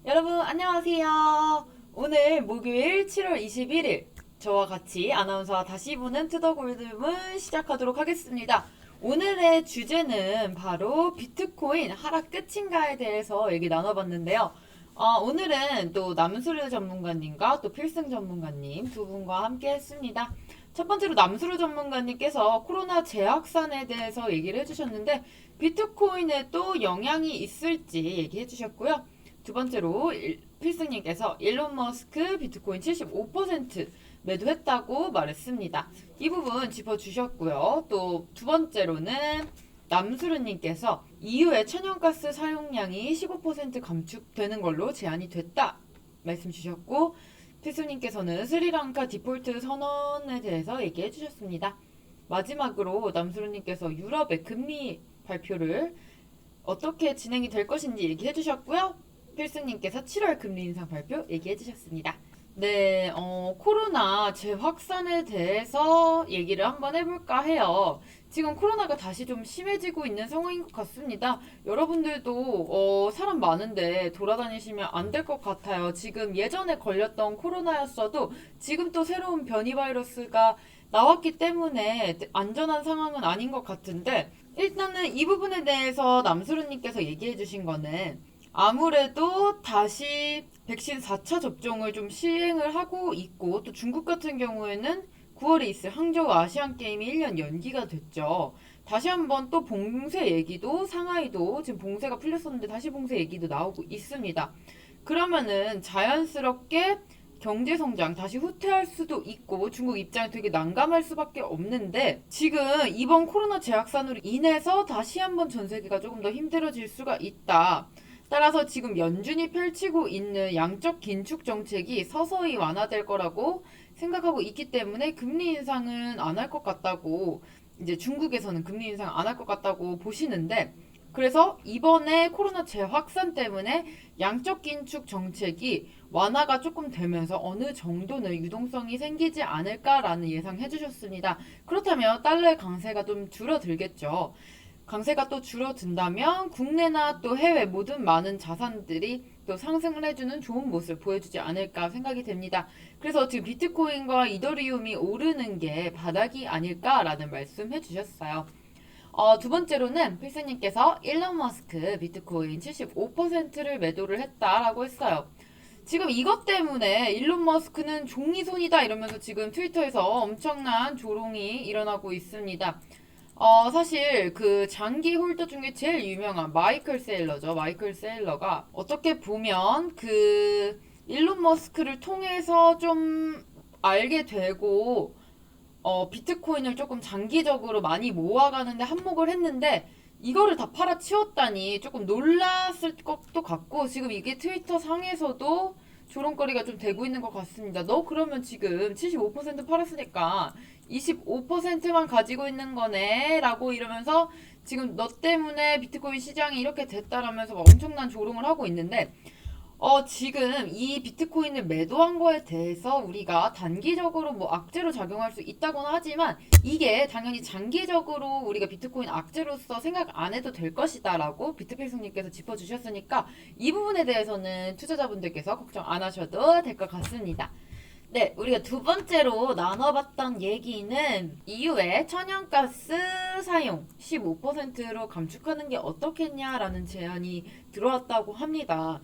여러분 안녕하세요. 오늘 목요일 7월 21일 저와 같이 아나운서와 다시 보는 투더골드문 시작하도록 하겠습니다. 오늘의 주제는 바로 비트코인 하락 끝인가에 대해서 얘기 나눠봤는데요. 오늘은 또 남수르 전문가님과 또 필승 전문가님 두 분과 함께 했습니다. 첫 번째로 남수르 전문가님께서 코로나 재확산에 대해서 얘기를 해주셨는데 비트코인에 또 영향이 있을지 얘기해 주셨고요. 두 번째로 필승님께서 일론 머스크 비트코인 75% 매도했다고 말했습니다. 이 부분 짚어주셨고요. 또 두 번째로는 남수르님께서 이후에 천연가스 사용량이 15% 감축되는 걸로 제한이 됐다 말씀 주셨고, 필수님께서는 스리랑카 디폴트 선언에 대해서 얘기해 주셨습니다. 마지막으로 남수르님께서 유럽의 금리 발표를 어떻게 진행이 될 것인지 얘기해 주셨고요. 필승님께서 7월 금리 인상 발표 얘기해 주셨습니다. 네, 코로나 재확산에 대해서 얘기를 한번 해볼까 해요. 지금 코로나가 다시 좀 심해지고 있는 상황인 것 같습니다. 여러분들도 사람 많은데 돌아다니시면 안 될 것 같아요. 지금 예전에 걸렸던 코로나였어도 지금 또 새로운 변이 바이러스가 나왔기 때문에 안전한 상황은 아닌 것 같은데, 일단은 이 부분에 대해서 남수르님께서 얘기해 주신 거는 아무래도 다시 백신 4차 접종을 좀 시행을 하고 있고, 또 중국 같은 경우에는 9월에 있을 항저우 아시안 게임이 1년 연기가 됐죠. 다시 한번 또 봉쇄 얘기도, 상하이도 지금 봉쇄가 풀렸었는데 다시 봉쇄 얘기도 나오고 있습니다. 그러면은 자연스럽게 경제 성장 다시 후퇴할 수도 있고 중국 입장이 되게 난감할 수밖에 없는데, 지금 이번 코로나 재확산으로 인해서 다시 한번 전 세계가 조금 더 힘들어질 수가 있다. 따라서 지금 연준이 펼치고 있는 양적 긴축 정책이 서서히 완화될 거라고 생각하고 있기 때문에 금리 인상은 안 할 것 같다고, 이제 중국에서는 금리 인상 안 할 것 같다고 보시는데, 그래서 이번에 코로나 재확산 때문에 양적 긴축 정책이 완화가 조금 되면서 어느 정도는 유동성이 생기지 않을까라는 예상해 주셨습니다. 그렇다면 달러의 강세가 좀 줄어들겠죠. 강세가 또 줄어든다면 국내나 또 해외 모든 많은 자산들이 또 상승을 해주는 좋은 모습을 보여주지 않을까 생각이 됩니다. 그래서 지금 비트코인과 이더리움이 오르는 게 바닥이 아닐까라는 말씀 해주셨어요. 두 번째로는 필스님께서 일론 머스크 비트코인 75%를 매도를 했다라고 했어요. 지금 이것 때문에 일론 머스크는 종이손이다 이러면서 지금 트위터에서 엄청난 조롱이 일어나고 있습니다. 사실 그 장기 홀더 중에 제일 유명한 마이클 세일러죠. 마이클 세일러가 어떻게 보면 그 일론 머스크를 통해서 좀 알게 되고 비트코인을 조금 장기적으로 많이 모아가는데 한몫을 했는데, 이거를 다 팔아치웠다니 조금 놀랐을 것도 같고, 지금 이게 트위터 상에서도 조롱거리가 좀 되고 있는 것 같습니다. 너 그러면 지금 75% 팔았으니까 25%만 가지고 있는 거네 라고 이러면서 지금 너 때문에 비트코인 시장이 이렇게 됐다라면서 막 엄청난 조롱을 하고 있는데, 지금 이 비트코인을 매도한 거에 대해서 우리가 단기적으로 뭐 악재로 작용할 수 있다고는 하지만, 이게 당연히 장기적으로 우리가 비트코인 악재로서 생각 안 해도 될 것이다라고 비트필승님께서 짚어주셨으니까 이 부분에 대해서는 투자자분들께서 걱정 안 하셔도 될 것 같습니다. 네, 우리가 두 번째로 나눠봤던 얘기는 이후에 천연가스 사용 15%로 감축하는 게 어떻겠냐라는 제안이 들어왔다고 합니다.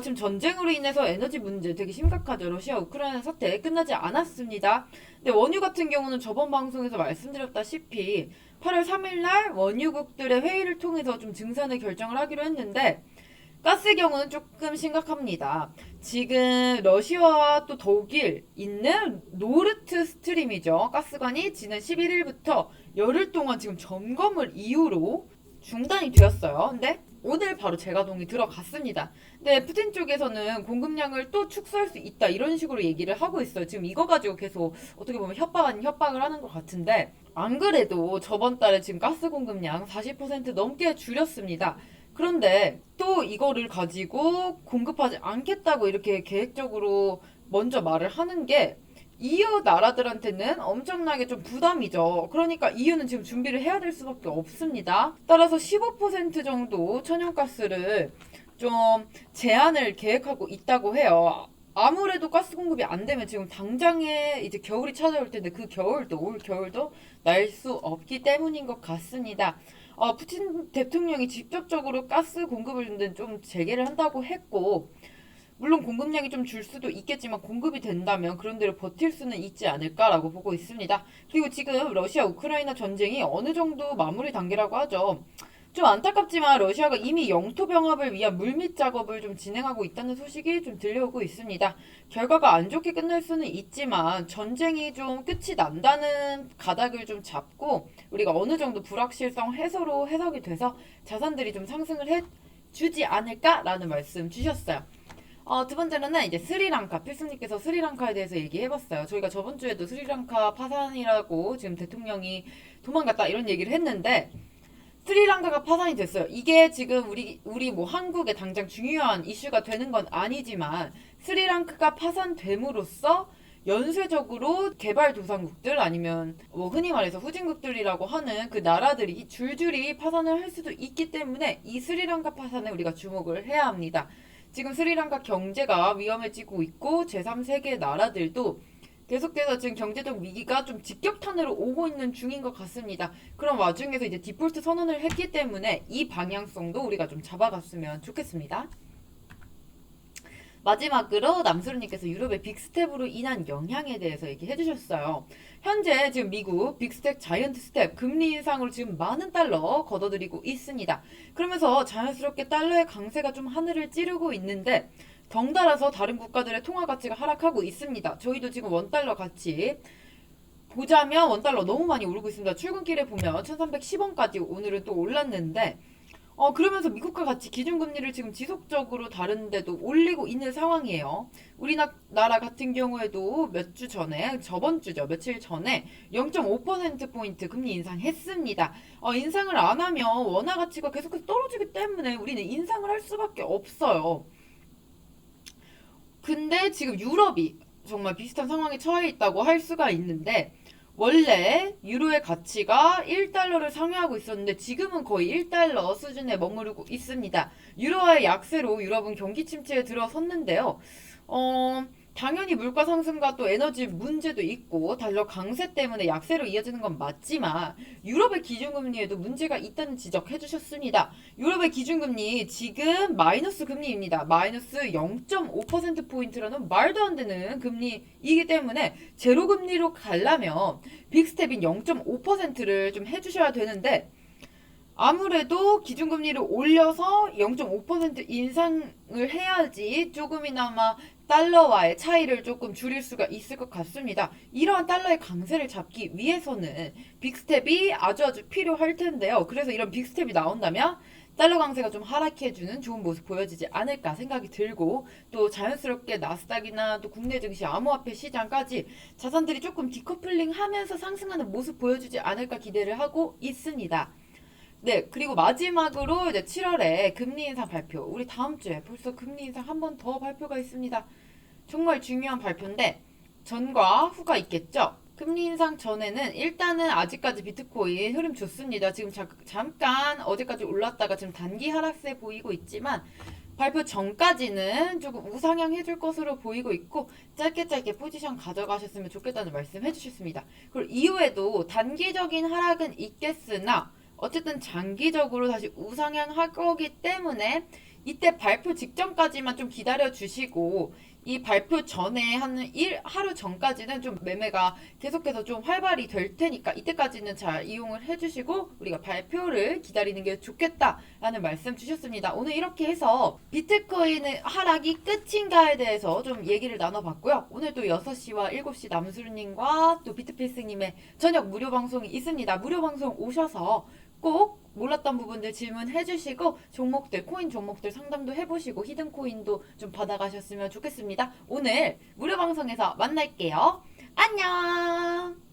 지금 전쟁으로 인해서 에너지 문제 되게 심각하죠. 러시아 우크라이나 사태 끝나지 않았습니다. 근데 원유 같은 경우는 저번 방송에서 말씀드렸다시피 8월 3일 날 원유국들의 회의를 통해서 좀 증산을 결정을 하기로 했는데, 가스 경우는 조금 심각합니다. 지금 러시아와 또 독일 있는 노르트 스트림이죠. 가스관이 지난 11일부터 열흘 동안 지금 점검을 이유로 중단이 되었어요. 근데 오늘 바로 재가동이 들어갔습니다. 근데 푸틴 쪽에서는 공급량을 또 축소할 수 있다 이런 식으로 얘기를 하고 있어요. 지금 이거 가지고 계속 어떻게 보면 협박 아닌 협박을 하는 것 같은데, 안 그래도 저번 달에 지금 가스 공급량 40% 넘게 줄였습니다. 그런데 또 이거를 가지고 공급하지 않겠다고 이렇게 계획적으로 먼저 말을 하는 게 이웃 나라들한테는 엄청나게 좀 부담이죠. 그러니까 이유는 지금 준비를 해야 될 수밖에 없습니다. 따라서 15% 정도 천연가스를 좀 제한을 계획하고 있다고 해요. 아무래도 가스 공급이 안 되면 지금 당장에 이제 겨울이 찾아올 텐데 그 겨울도 올 겨울도 날 수 없기 때문인 것 같습니다. 푸틴 대통령이 직접적으로 가스 공급을 좀 재개를 한다고 했고, 물론 공급량이 좀 줄 수도 있겠지만 공급이 된다면 그런 대로 버틸 수는 있지 않을까라고 보고 있습니다. 그리고 지금 러시아 우크라이나 전쟁이 어느 정도 마무리 단계라고 하죠. 좀 안타깝지만 러시아가 이미 영토 병합을 위한 물밑 작업을 좀 진행하고 있다는 소식이 좀 들려오고 있습니다. 결과가 안 좋게 끝날 수는 있지만 전쟁이 좀 끝이 난다는 가닥을 좀 잡고 우리가 어느 정도 불확실성 해소로 해석이 돼서 자산들이 좀 상승을 해주지 않을까라는 말씀 주셨어요. 두 번째로는 이제 스리랑카. 필수님께서 스리랑카에 대해서 얘기해봤어요. 저희가 저번 주에도 스리랑카 파산이라고 지금 대통령이 도망갔다 이런 얘기를 했는데, 스리랑카가 파산이 됐어요. 이게 지금 우리 뭐 한국에 당장 중요한 이슈가 되는 건 아니지만, 스리랑카가 파산됨으로써 연쇄적으로 개발도상국들 아니면 뭐 흔히 말해서 후진국들이라고 하는 그 나라들이 줄줄이 파산을 할 수도 있기 때문에 이 스리랑카 파산에 우리가 주목을 해야 합니다. 지금 스리랑카 경제가 위험해지고 있고 제3세계 나라들도 계속해서 지금 경제적 위기가 좀 직격탄으로 오고 있는 중인 것 같습니다. 그런 와중에서 이제 디폴트 선언을 했기 때문에 이 방향성도 우리가 좀 잡아갔으면 좋겠습니다. 마지막으로 남수르님께서 유럽의 빅스텝으로 인한 영향에 대해서 얘기해 주셨어요. 현재 지금 미국 빅스텝 자이언트 스텝 금리 인상으로 지금 많은 달러 걷어들이고 있습니다. 그러면서 자연스럽게 달러의 강세가 좀 하늘을 찌르고 있는데 덩달아서 다른 국가들의 통화 가치가 하락하고 있습니다. 저희도 지금 원달러 가치 보자면 원달러 너무 많이 오르고 있습니다. 출근길에 보면 1310원까지 오늘은 또 올랐는데 그러면서 미국과 같이 기준금리를 지금 지속적으로 다른데도 올리고 있는 상황이에요. 우리나라 같은 경우에도 몇 주 전에, 저번 주죠. 며칠 전에 0.5%포인트 금리 인상했습니다. 인상을 안 하면 원화 가치가 계속해서 떨어지기 때문에 우리는 인상을 할 수밖에 없어요. 근데 지금 유럽이 정말 비슷한 상황에 처해 있다고 할 수가 있는데, 원래 유로의 가치가 1달러를 상회하고 있었는데 지금은 거의 1달러 수준에 머무르고 있습니다. 유로화의 약세로 유럽은 경기 침체에 들어섰는데요. 당연히 물가 상승과 또 에너지 문제도 있고 달러 강세 때문에 약세로 이어지는 건 맞지만 유럽의 기준금리에도 문제가 있다는 지적해 주셨습니다. 유럽의 기준금리 지금 마이너스 금리입니다. 마이너스 0.5%포인트라는 말도 안 되는 금리이기 때문에 제로 금리로 가려면 빅스텝인 0.5%를 좀 해주셔야 되는데, 아무래도 기준금리를 올려서 0.5% 인상을 해야지 조금이나마 달러와의 차이를 조금 줄일 수가 있을 것 같습니다. 이러한 달러의 강세를 잡기 위해서는 빅스텝이 아주 필요할 텐데요. 그래서 이런 빅스텝이 나온다면 달러 강세가 좀 하락해주는 좋은 모습 보여지지 않을까 생각이 들고, 또 자연스럽게 나스닥이나 또 국내 증시 암호화폐 시장까지 자산들이 조금 디커플링 하면서 상승하는 모습 보여주지 않을까 기대를 하고 있습니다. 네, 그리고 마지막으로 이제 7월에 금리 인상 발표. 우리 다음 주에 벌써 금리 인상 한 번 더 발표가 있습니다. 정말 중요한 발표인데 전과 후가 있겠죠? 금리 인상 전에는 일단은 아직까지 비트코인 흐름 좋습니다. 지금 잠깐 어제까지 올랐다가 지금 단기 하락세 보이고 있지만 발표 전까지는 조금 우상향 해줄 것으로 보이고 있고 짧게 포지션 가져가셨으면 좋겠다는 말씀 해주셨습니다. 그리고 이후에도 단기적인 하락은 있겠으나 어쨌든 장기적으로 다시 우상향 할 거기 때문에 이때 발표 직전까지만 좀 기다려 주시고, 이 발표 전에 하루 전까지는 좀 매매가 계속해서 좀 활발히 될 테니까 이때까지는 잘 이용을 해주시고 우리가 발표를 기다리는 게 좋겠다라는 말씀 주셨습니다. 오늘 이렇게 해서 비트코인의 하락이 끝인가에 대해서 좀 얘기를 나눠봤고요. 오늘 또 6시와 7시 남수르님과 또 비트필스님의 저녁 무료 방송이 있습니다. 무료 방송 오셔서 꼭 몰랐던 부분들 질문해 주시고 종목들, 코인 종목들 상담도 해보시고 히든 코인도 좀 받아가셨으면 좋겠습니다. 오늘 무료 방송에서 만날게요. 안녕!